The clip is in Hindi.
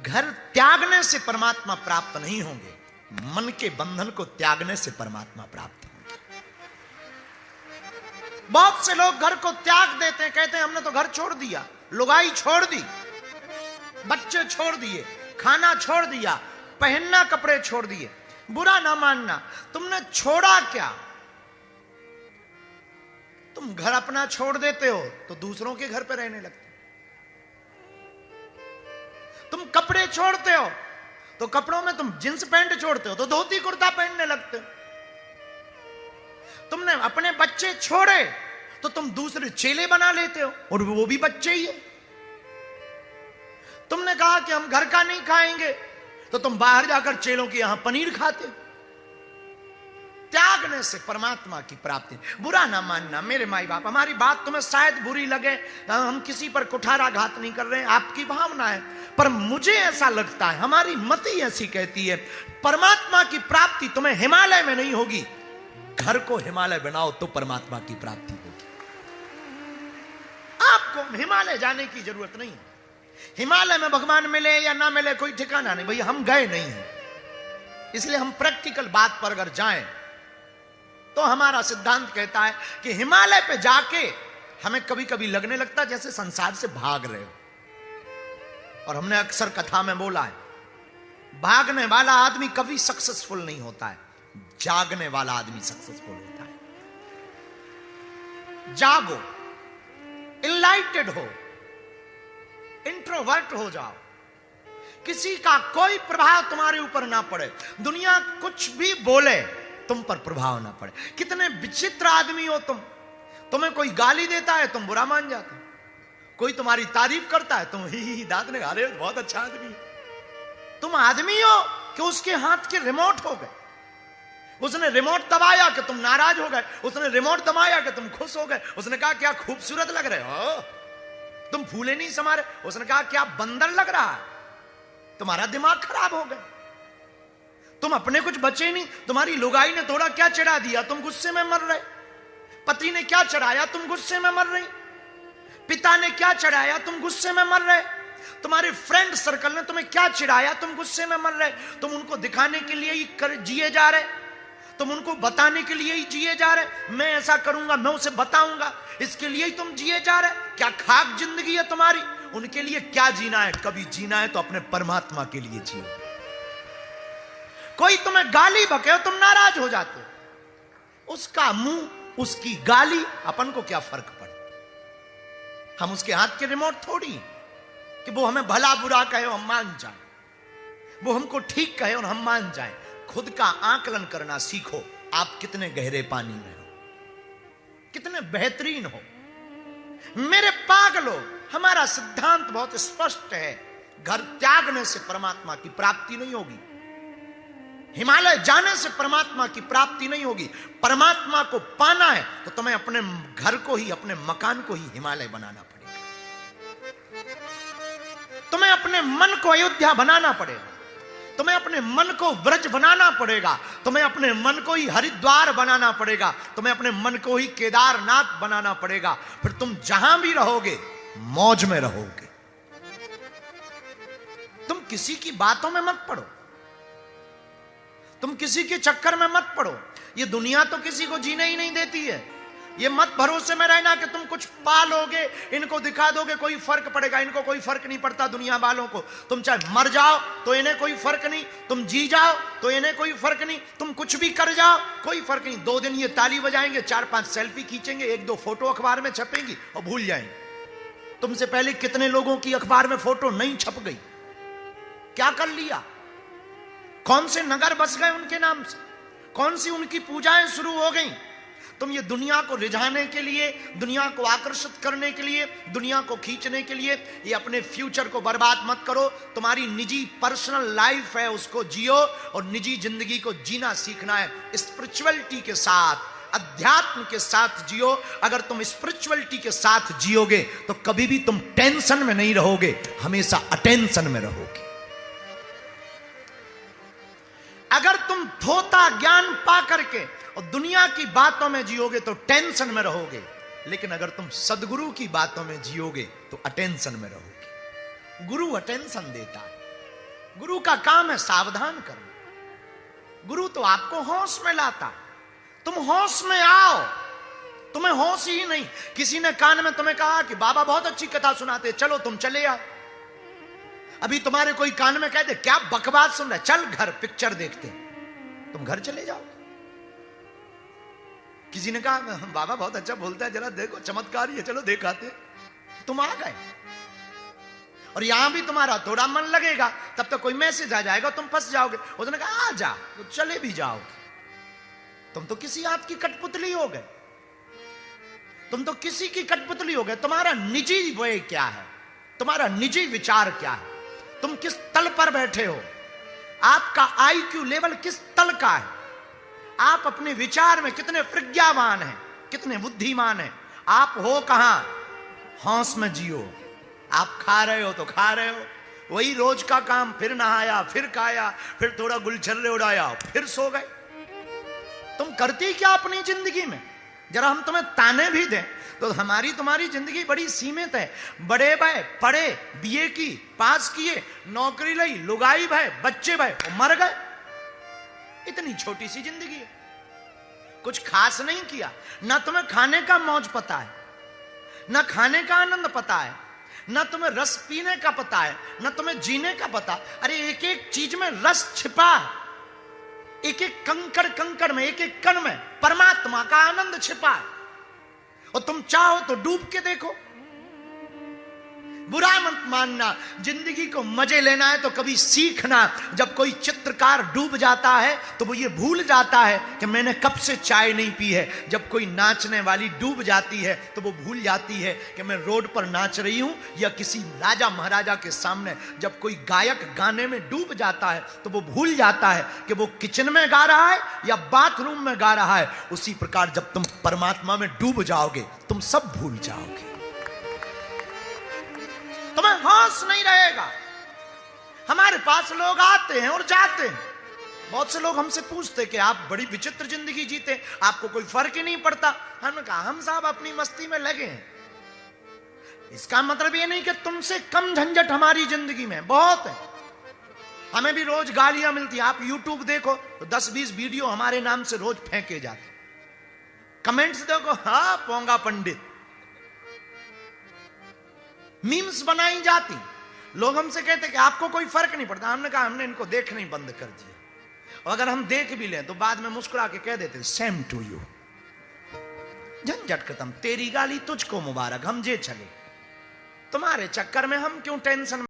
घर त्यागने से परमात्मा प्राप्त नहीं होंगे, मन के बंधन को त्यागने से परमात्मा प्राप्त होंगे। बहुत से लोग घर को त्याग देते हैं, कहते हैं हमने तो घर छोड़ दिया, लुगाई छोड़ दी, बच्चे छोड़ दिए, खाना छोड़ दिया, पहनना कपड़े छोड़ दिए। बुरा ना मानना, तुमने छोड़ा क्या? तुम घर अपना छोड़ देते हो तो दूसरों के घर पे रहने लगते हो। तुम कपड़े छोड़ते हो तो कपड़ों में तुम जींस पैंट छोड़ते हो तो धोती कुर्ता पहनने लगते हो। तुमने अपने बच्चे छोड़े तो तुम दूसरे चेले बना लेते हो और वो भी बच्चे ही है। तुमने कहा कि हम घर का नहीं खाएंगे तो तुम बाहर जाकर चेलों के यहां पनीर खाते हो। त्यागने से परमात्मा की प्राप्ति। बुरा ना मानना मेरे माई बाप, हमारी बात तुम्हें शायद बुरी लगे, हम किसी पर कुठाराघात नहीं कर रहे हैं, आपकी भावना है, पर मुझे ऐसा लगता है, हमारी मति ऐसी कहती है, परमात्मा की प्राप्ति तुम्हें हिमालय में नहीं होगी, घर को हिमालय बनाओ तो परमात्मा की प्राप्ति होगी। आपको हिमालय जाने की जरूरत नहीं है। हिमालय में भगवान मिले या ना मिले कोई ठिकाना नहीं, भैया हम गए नहीं हैं, इसलिए हम प्रैक्टिकल बात पर अगर जाएं तो हमारा सिद्धांत कहता है कि हिमालय पे जाके हमें कभी कभी लगने लगता जैसे संसार से भाग रहे हो। और हमने अक्सर कथा में बोला है, भागने वाला आदमी कभी सक्सेसफुल नहीं होता है, जागने वाला आदमी सक्सेसफुल होता है। जागो, इनलाइटेड हो, इंट्रोवर्ट हो जाओ, किसी का कोई प्रभाव तुम्हारे ऊपर ना पड़े, दुनिया कुछ भी बोले तुम पर प्रभाव ना पड़े। कितने विचित्र आदमी हो तुम, तुम्हें कोई गाली देता है तुम बुरा मान जाते हो, कोई तुम्हारी तारीफ करता है तुम ही दांत ने गाले बहुत अच्छा आदमी है। तुम आदमी हो कि उसके हाथ के रिमोट हो गए, उसने रिमोट दबाया कि तुम नाराज हो गए, उसने रिमोट दबाया कि तुम खुश हो गए, उसने कहा क्या खूबसूरत लग रहे हो, तुम फूले नहीं समारे, उसने कहा क्या बंदर लग रहा है, तुम्हारा दिमाग खराब हो गया। तुम अपने कुछ बचे नहीं, तुम्हारी लुगाई ने थोड़ा क्या चढ़ा दिया तुम गुस्से में मर रहे, पति ने क्या चढ़ाया तुम गुस्से में मर रही, पिता ने क्या चढ़ाया तुम गुस्से में मर रहे, तुम्हारे फ्रेंड सर्कल ने तुम्हें क्या चिढ़ाया तुम गुस्से में मर रहे। तुम उनको दिखाने के लिए ही जिए जा रहे, तुम उनको बताने के लिए ही जिए जा रहे, मैं ऐसा करूंगा मैं उसे बताऊंगा, इसके लिए ही तुम जिए जा रहे। क्या खाक जिंदगी है तुम्हारी? उनके लिए क्या जीना है? कभी जीना है तो अपने परमात्मा के लिए जियो। कोई तुम्हें गाली बके तुम नाराज हो जाते हो, उसका मुंह उसकी गाली, अपन को क्या फर्क पड़े? हम उसके हाथ के रिमोट थोड़ी कि वो हमें भला बुरा कहे और हम मान जाए, वो हमको ठीक कहे और हम मान जाए। खुद का आकलन करना सीखो, आप कितने गहरे पानी में हो, कितने बेहतरीन हो। मेरे पागलों, हमारा सिद्धांत बहुत स्पष्ट है, घर त्यागने से परमात्मा की प्राप्ति नहीं होगी, हिमालय जाने से परमात्मा की प्राप्ति नहीं होगी। परमात्मा को पाना है तो तुम्हें अपने घर को ही, अपने मकान को ही हिमालय बनाना पड़ेगा, तुम्हें अपने मन को अयोध्या बनाना पड़ेगा, तुम्हें अपने मन को व्रज बनाना पड़ेगा, तुम्हें अपने मन को ही हरिद्वार बनाना पड़ेगा, तुम्हें अपने मन को ही केदारनाथ बनाना पड़ेगा। फिर तुम जहां भी रहोगे मौज में रहोगे। तुम किसी की बातों में मत पड़ो, तुम किसी के चक्कर में मत पड़ो। ये दुनिया तो किसी को जीने ही नहीं देती है। ये मत भरोसे में रहना कि तुम कुछ पालोगे, इनको दिखा दोगे कोई फर्क पड़ेगा, इनको कोई फर्क नहीं पड़ता दुनिया वालों को। तुम चाहे मर जाओ तो इन्हें कोई फर्क नहीं, तुम जी जाओ तो इन्हें कोई फर्क नहीं, तुम कुछ भी कर जाओ कोई फर्क नहीं। 2 दिन ये ताली बजाएंगे, 4-5 सेल्फी खींचेंगे, 1-2 फोटो अखबार में छपेंगी और भूल जाएंगे। तुमसे पहले कितने लोगों की अखबार में फोटो नहीं छप गई, क्या कर लिया, कौन से नगर बस गए उनके नाम से, कौन सी उनकी पूजाएं शुरू हो गई। तुम ये दुनिया को रिझाने के लिए, दुनिया को आकर्षित करने के लिए, दुनिया को खींचने के लिए ये अपने फ्यूचर को बर्बाद मत करो। तुम्हारी निजी पर्सनल लाइफ है, उसको जियो और निजी जिंदगी को जीना सीखना है। स्पिरिचुअलिटी के साथ, अध्यात्म के साथ जियो। अगर तुम स्पिरिचुअलिटी के साथ जियोगे तो कभी भी तुम टेंशन में नहीं रहोगे, हमेशा अटेंशन में रहोगे। अगर तुम थोथा ज्ञान पा करके और दुनिया की बातों में जियोगे तो टेंशन में रहोगे, लेकिन अगर तुम सदगुरु की बातों में जियोगे तो अटेंशन में रहोगे। गुरु अटेंशन देता है, गुरु का काम है सावधान करना। गुरु तो आपको होश में लाता, तुम होश में आओ। तुम्हें होश ही नहीं। किसी ने कान में तुम्हें कहा कि बाबा बहुत अच्छी कथा सुनाते, चलो तुम चले आओ। अभी तुम्हारे कोई कान में कह दे क्या बकवास सुन रहा है, चल घर पिक्चर देखते, तुम घर चले जाओ। किसी ने कहा बाबा बहुत अच्छा बोलता है, जरा देखो चमत्कारी है, चलो दिखाते, तुम आ गए। और यहां भी तुम्हारा थोड़ा मन लगेगा, तब तक कोई मैसेज आ जाएगा, तुम फंस जाओगे। उसने कहा आ जा, तो चले भी जाओगे। तुम तो किसी हाथ की कठपुतली हो गए, तुम तो किसी की कठपुतली हो गए। तुम्हारा निजी वे क्या है, तुम्हारा निजी विचार क्या है, तुम किस तल पर बैठे हो, आपका आईक्यू लेवल किस तल का है, आप अपने विचार में कितने प्रज्ञावान हैं, कितने बुद्धिमान हैं। आप हो कहां, होश में जियो। आप खा रहे हो तो खा रहे हो, वही रोज का काम, फिर नहाया, फिर खाया, फिर थोड़ा गुलछर्रे उड़ाया, फिर सो गए। तुम करती क्या अपनी जिंदगी में? जरा हम तुम्हें ताने भी दें तो हमारी तुम्हारी जिंदगी बड़ी सीमित है। बड़े भाई पढ़े, बीए की, पास किए, नौकरी ली, लुगाई भाई, बच्चे भाई, मर गए। इतनी छोटी सी जिंदगी है, कुछ खास नहीं किया। ना तुम्हें खाने का मौज पता है, ना खाने का आनंद पता है, ना तुम्हें रस पीने का पता है, ना तुम्हें जीने का पता। अरे एक एक चीज में रस छिपा है, एक एक कंकड़ कंकड़ में, एक एक कण में परमात्मा का आनंद छिपा है। और तुम चाहो तो डूब के देखो। बुरा मत मानना, जिंदगी को मजे लेना है तो कभी सीखना। जब कोई चित्रकार डूब जाता है तो वो ये भूल जाता है कि मैंने कब से चाय नहीं पी है। जब कोई नाचने वाली डूब जाती है तो वो भूल जाती है कि मैं रोड पर नाच रही हूं या किसी राजा महाराजा के सामने। जब कोई गायक गाने में डूब जाता है तो वो भूल जाता है कि वो किचन में गा रहा है या बाथरूम में गा रहा है। उसी प्रकार जब तुम परमात्मा में डूब जाओगे तुम सब भूल जाओगे, तुम्हें होश नहीं रहेगा। हमारे पास लोग आते हैं और जाते हैं। बहुत से लोग हमसे पूछते कि आप बड़ी विचित्र जिंदगी जीते, आपको कोई फर्क ही नहीं पड़ता। हमने कहा हम साहब अपनी मस्ती में लगे हैं। इसका मतलब ये नहीं कि तुमसे कम झंझट हमारी जिंदगी में बहुत है। हमें भी रोज गालियां मिलती। आप यूट्यूब देखो तो 10-20 वीडियो हमारे नाम से रोज फेंके जाते। कमेंट्स देखो, हाँ पोंगा पंडित। मीम्स बनाई जाती। लोग हमसे कहते कि आपको कोई फर्क नहीं पड़ता। हमने कहा हमने इनको देखना ही बंद कर दिया। और अगर हम देख भी लें तो बाद में मुस्कुरा के कह देते सेम टू यू। झंझट खत्म, तेरी गाली तुझको मुबारक, हम जे चले। तुम्हारे चक्कर में हम क्यों टेंशन